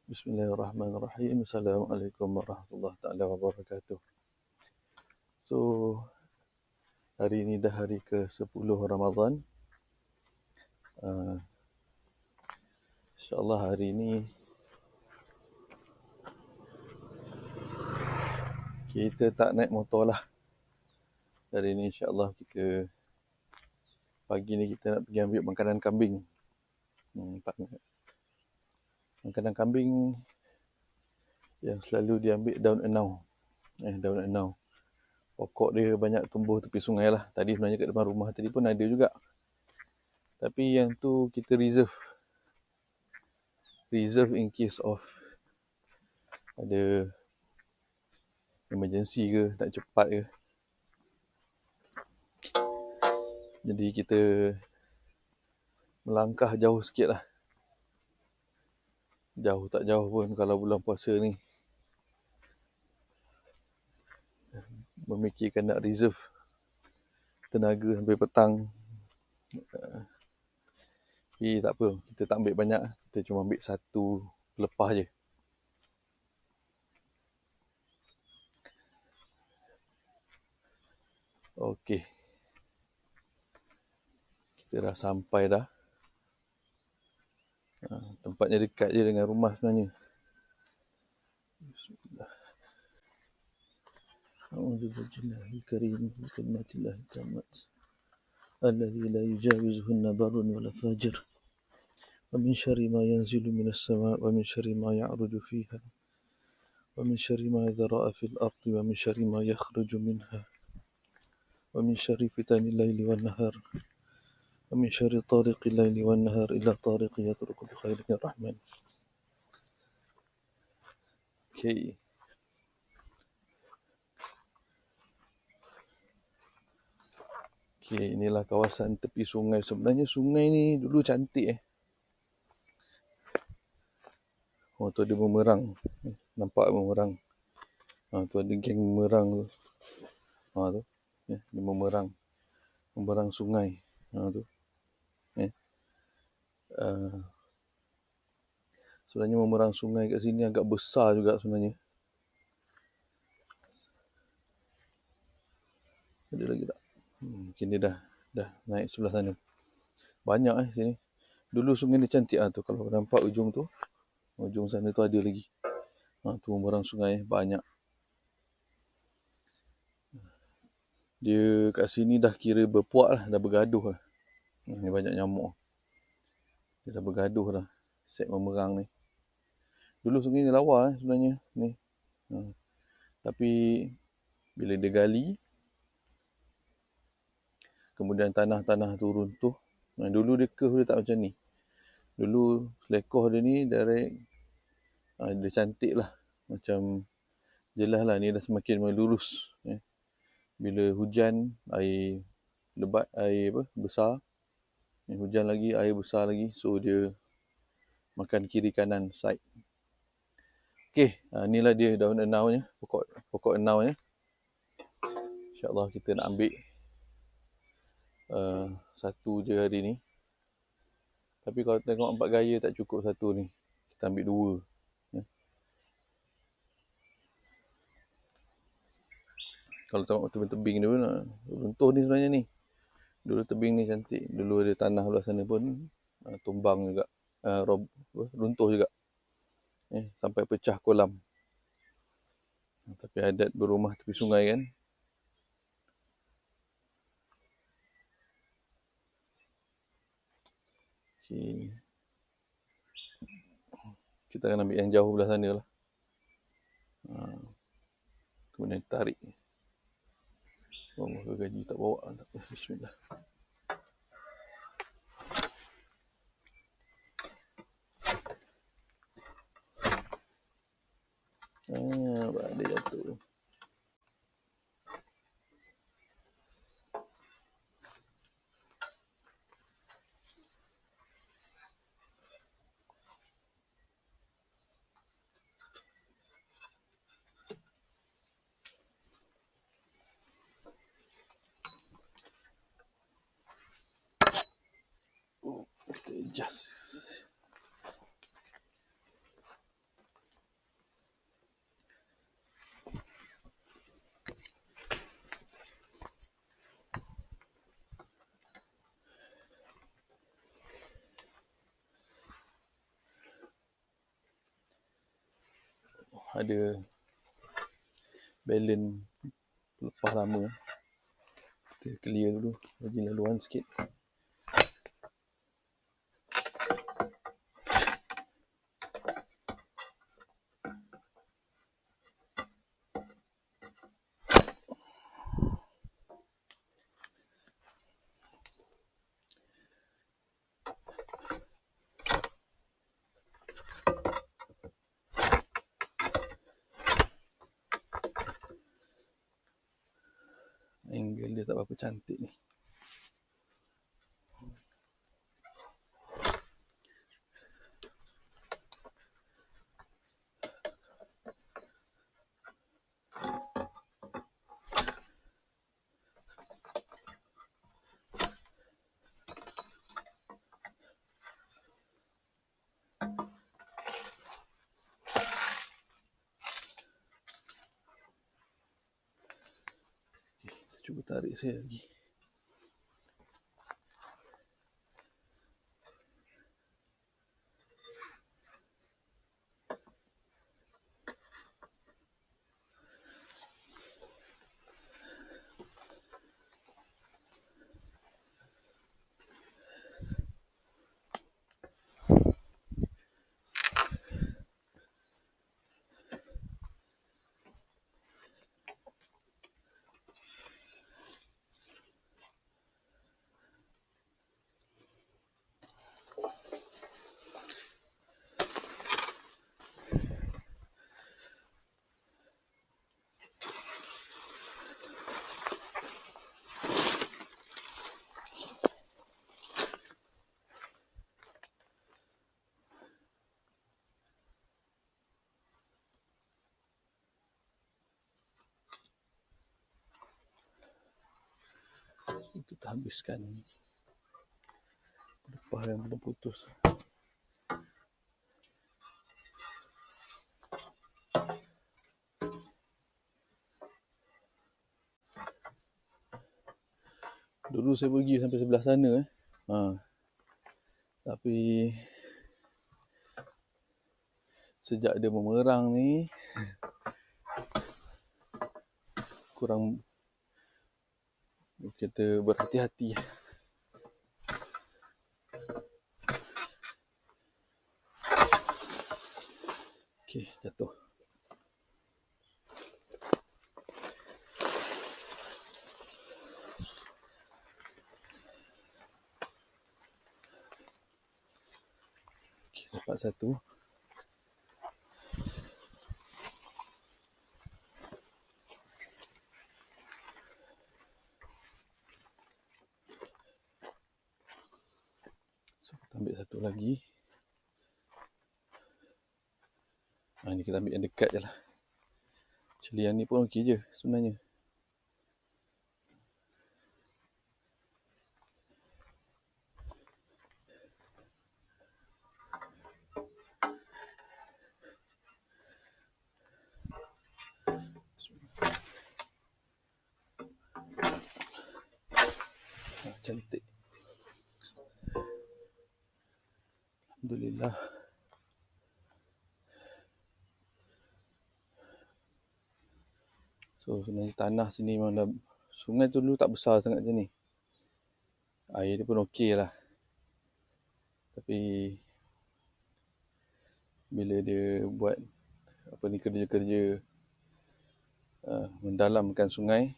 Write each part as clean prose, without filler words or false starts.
Bismillahirrahmanirrahim. Assalamualaikum warahmatullahi taala wabarakatuh. So, hari ini dah hari ke-10 Ramadan. InsyaAllah hari ini kita tak naik motor lah. Hari ini insyaAllah kita pagi ni kita nak pergi ambil makanan kambing. Makanan kambing yang selalu diambil daun enau. Daun enau. Pokok dia banyak tumbuh tepi sungai lah. Tadi sebenarnya kat depan rumah tadi pun ada juga. Tapi yang tu kita reserve in case of ada emergency ke, nak cepat ke. Jadi kita melangkah jauh sikit lah. Jauh tak jauh pun kalau bulan puasa ni. Memikirkan nak reserve tenaga sampai petang. Tapi tak apa, kita tak ambil banyak. Kita cuma ambil satu pelepah je. Okey. Kita dah sampai dah. Tempatnya dekat je dengan rumah sebenarnya. Bismillah. A'udzubillahi karim bi kalimatillahi tammat. Alladzi la yujawizuhunna barrun wala fajir. Wa min syarri ma yanzilu minas sama' wa min syarri ma ya'ruju fiha. Wa min syarri ma dhara'a fil ardi wa min syarri ma yakhruju minha. Wa min syarri fitanil laili wan nahar. ومن شر طارق الليل والنهار إلا طارق يطرق بخير الرحمن. Okay. Inilah kawasan tepi sungai. Sebenarnya sungai ni dulu cantik Oh, tu ada bumerang. Nampak bumerang. Tu ada geng bumerang tu. Tu. Dia bumerang. Bumerang sungai. Tu. Sebenarnya bumerang sungai kat sini agak besar juga sebenarnya. Ada lagi tak? Mungkin dia dah naik sebelah sana. Banyak sini. Dulu sungai ni cantik tu. Kalau nampak ujung tu. Ujung sana tu ada lagi. Tu bumerang sungai banyak. Dia kat sini dah kira berpuak lah. Dah bergaduh lah. Ni banyak nyamuk. Dia dah bergaduh dah. Set bumerang ni. Dulu sungai ni lawa sebenarnya. Ni. Tapi bila dia gali. Kemudian tanah-tanah tu runtuh. Dulu dia curve dia tak macam ni. Dulu selekoh dia ni direct. Dia cantik lah. Macam jelas lah ni dah semakin melurus. Bila hujan, air lebat, air besar. Hujan lagi, air besar lagi. So dia makan kiri kanan side. Okey, inilah dia daun enaunya, pokok enaunya. InsyaAllah kita nak ambil satu je hari ni. Tapi kalau tengok 4 gaya tak cukup satu ni. Kita ambil 2. Kalau tengok tebing-tebing ni pun runtuh ni sebenarnya ni. Dulu tebing ni cantik. Dulu ada tanah belah sana pun tumbang juga. Runtuh juga. Sampai pecah kolam. Tapi adat berumah tepi sungai kan. Okay. Kita akan ambil yang jauh belah sana lah. Kemudian tarik. Allah gaji tak bawa. Bismillah. Dia jatuh. Kita adjust. ada balance lepas lama. Kita clear dulu, bagi laluan sikit. Angle dia tak berapa cantik ni. Cuba tarik saya lagi. Kita habiskan lepas yang belum putus. Dulu saya pergi sampai sebelah sana tapi sejak dia memerang ni kurang kita berhati-hati. Okey, jatuh. Okey, dapat satu. Ambil satu lagi. Ni kita ambil yang dekat je lah. Actually yang ni pun okey je sebenarnya. Cantik. Alhamdulillah. So sebenarnya tanah sini memang dah, sungai tu dulu tak besar sangat macam ni. Air dia pun okey lah. Tapi bila dia buat kerja-kerja mendalamkan sungai,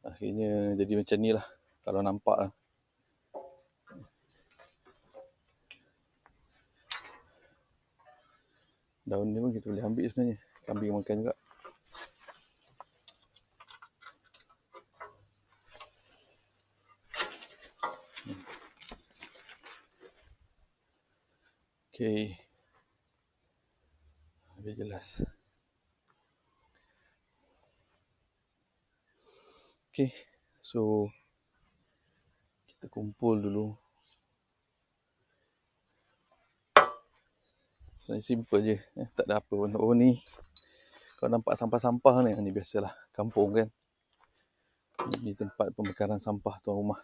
akhirnya jadi macam ni lah kalau nampak lah. Daun ni pun kita boleh ambil sebenarnya, kambing makan juga. Okey, lebih jelas. Okey, so kita kumpul dulu. Sebenarnya simple je, tak ada apa pun. Oh ni, kalau nampak sampah-sampah ni biasalah kampung kan. Ini tempat pembakaran sampah tuan rumah.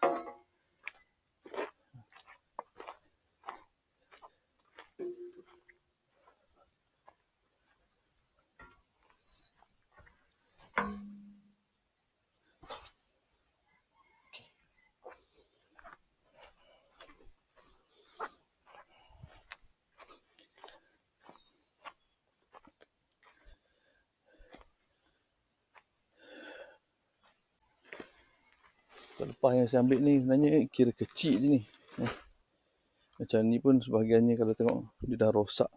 Lepas yang saya ambil ni sebenarnya kira kecil je ni. Macam ni pun sebahagiannya kalau tengok dia dah rosak.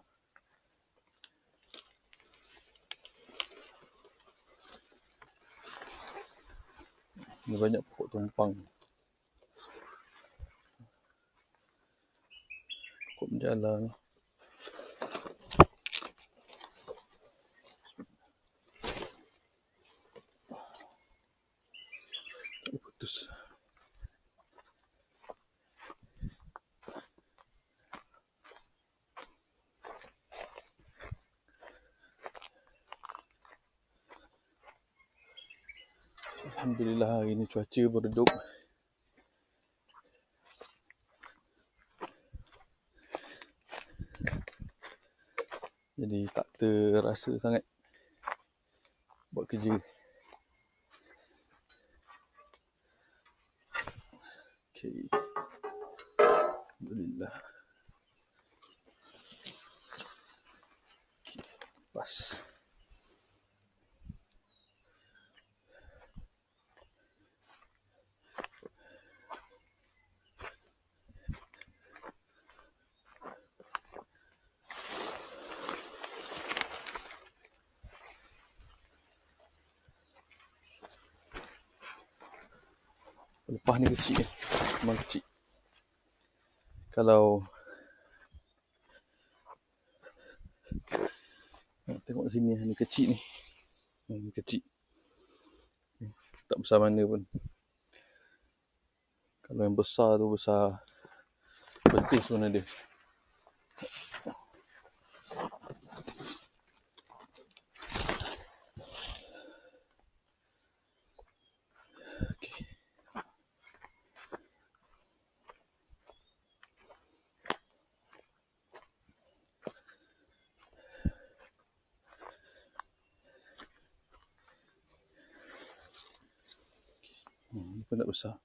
Ni banyak pokok tumpang. Pokok menjalar ni. Putus. Alhamdulillah hari ni cuaca beredup. Jadi tak terasa sangat buat kerja. Okay. Alhamdulillah. Okay. Pas. Lepas ni kecil. Memang kecil. Kalau tengok sini ni kecil ni. Ni kecil. Tak besar mana pun. Kalau yang besar tu besar betis pun ada. Okay. Ni pun tak besar.